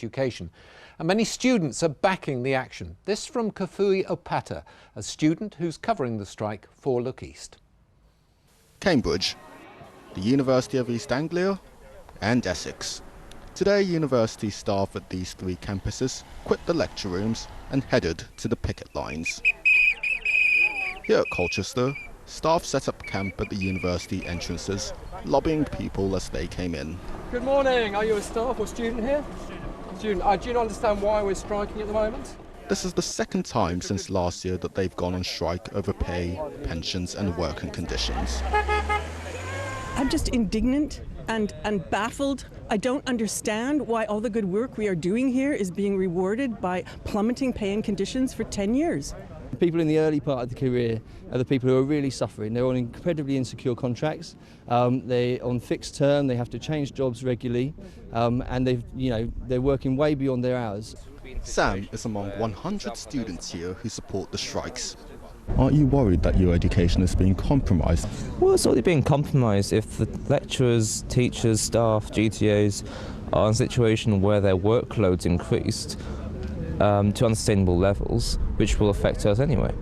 education. And many students are backing the action. This from Kafui Okpattah, a student who's covering the strike for Look East. Cambridge, the University of East Anglia and Essex. Today, university staff at these three campuses quit the lecture rooms and headed to the picket lines. Here at Colchester, staff set up camp at the university entrances, lobbying people as they came in. Good morning. Are you a staff or student here? Student. Do you not understand why we're striking at the moment? This is the second time since last year that they've gone on strike over pay, pensions and working conditions. I'm just indignant and baffled. I don't understand why all the good work we are doing here is being rewarded by plummeting pay and conditions for 10 years. People in the early part of the career are the people who are really suffering. They're on incredibly insecure contracts. They're on fixed term. They have to change jobs regularly, and they're working way beyond their hours. Sam is among 100 students here who support the strikes. Aren't you worried that your education is being compromised? Well, it's already being compromised if the lecturers, teachers, staff, GTAs are in a situation where their workload's increased to unsustainable levels, which will affect us anyway.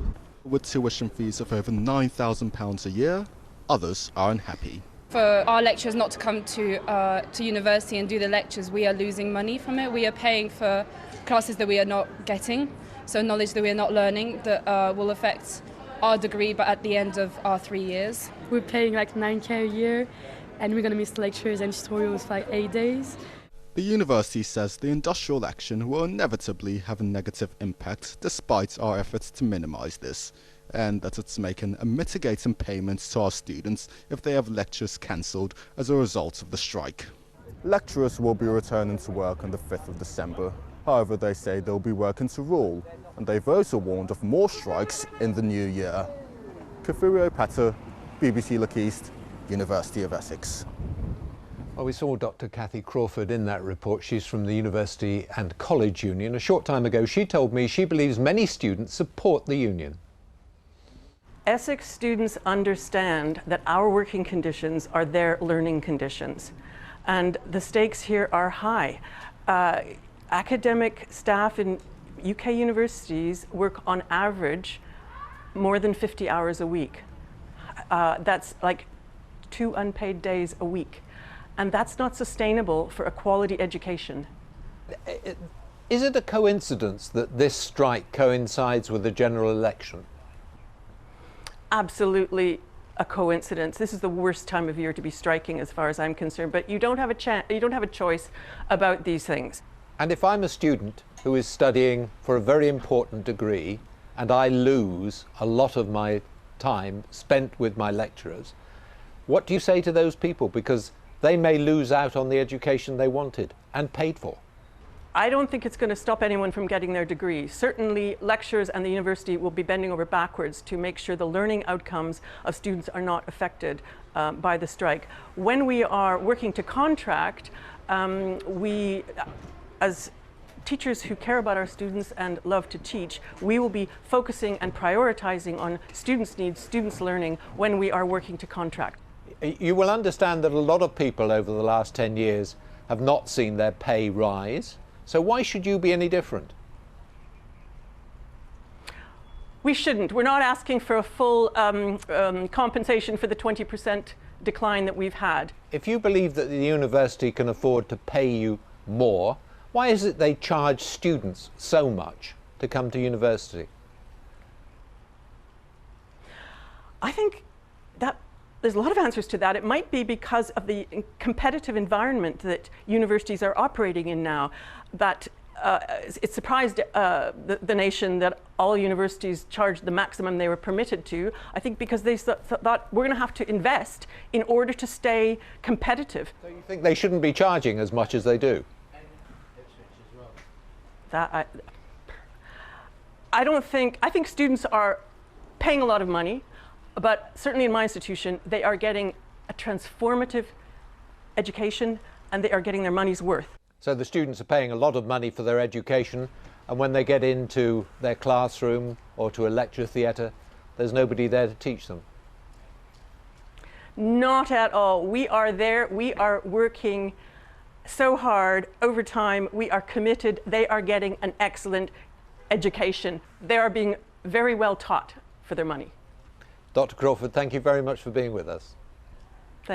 With tuition fees of over £9,000 a year, others are unhappy. For our lecturers not to come to university and do the lectures, we are losing money from it. We are paying for classes that we are not getting, so knowledge that we are not learning that will affect our degree, but at the end of our 3 years. We're paying like 9k a year, and we're going to miss lectures and tutorials for like 8 days. The university says the industrial action will inevitably have a negative impact despite our efforts to minimise this, and that it's making a mitigating payment to our students if they have lectures cancelled as a result of the strike. Lecturers will be returning to work on the 5th of December. However, they say they'll be working to rule, and they've also warned of more strikes in the new year. Kafui Okpattah, BBC Look East, University of Essex. Well, we saw Dr. Cathy Crawford in that report. She's from the University and College Union. A short time ago, she told me she believes many students support the union. Essex students understand that our working conditions are their learning conditions, and the stakes here are high. Academic staff in UK universities work on average more than 50 hours a week. That's like 2 unpaid days a week. And that's not sustainable for a quality education. Is it a coincidence that this strike coincides with the general election? Absolutely a coincidence. This is the worst time of year to be striking as far as I'm concerned, but you don't have a choice about these things. And if I'm a student who is studying for a very important degree and I lose a lot of my time spent with my lecturers, what do you say to those people? Because they may lose out on the education they wanted and paid for. I don't think it's going to stop anyone from getting their degree. Certainly, lecturers and the university will be bending over backwards to make sure the learning outcomes of students are not affected by the strike. When we are working to contract, we, as teachers who care about our students and love to teach, we will be focusing and prioritizing on students' needs, students' learning when we are working to contract. You will understand that a lot of people over the last 10 years have not seen their pay rise. So why should you be any different? We shouldn't. We're not asking for a full compensation for the 20% decline that we've had. If you believe that the university can afford to pay you more, why is it they charge students so much to come to university? I think that there's a lot of answers to that. It might be because of the competitive environment that universities are operating in now, that it surprised the nation that all universities charged the maximum they were permitted to. I think because they thought we're going to have to invest in order to stay competitive. So you think they shouldn't be charging as much as they do? I think students are paying a lot of money. But certainly in my institution, they are getting a transformative education and they are getting their money's worth. So the students are paying a lot of money for their education, and when they get into their classroom or to a lecture theatre, there's nobody there to teach them? Not at all. We are there. We are working so hard over time. We are committed. They are getting an excellent education. They are being very well taught for their money. Dr. Crawford, thank you very much for being with us.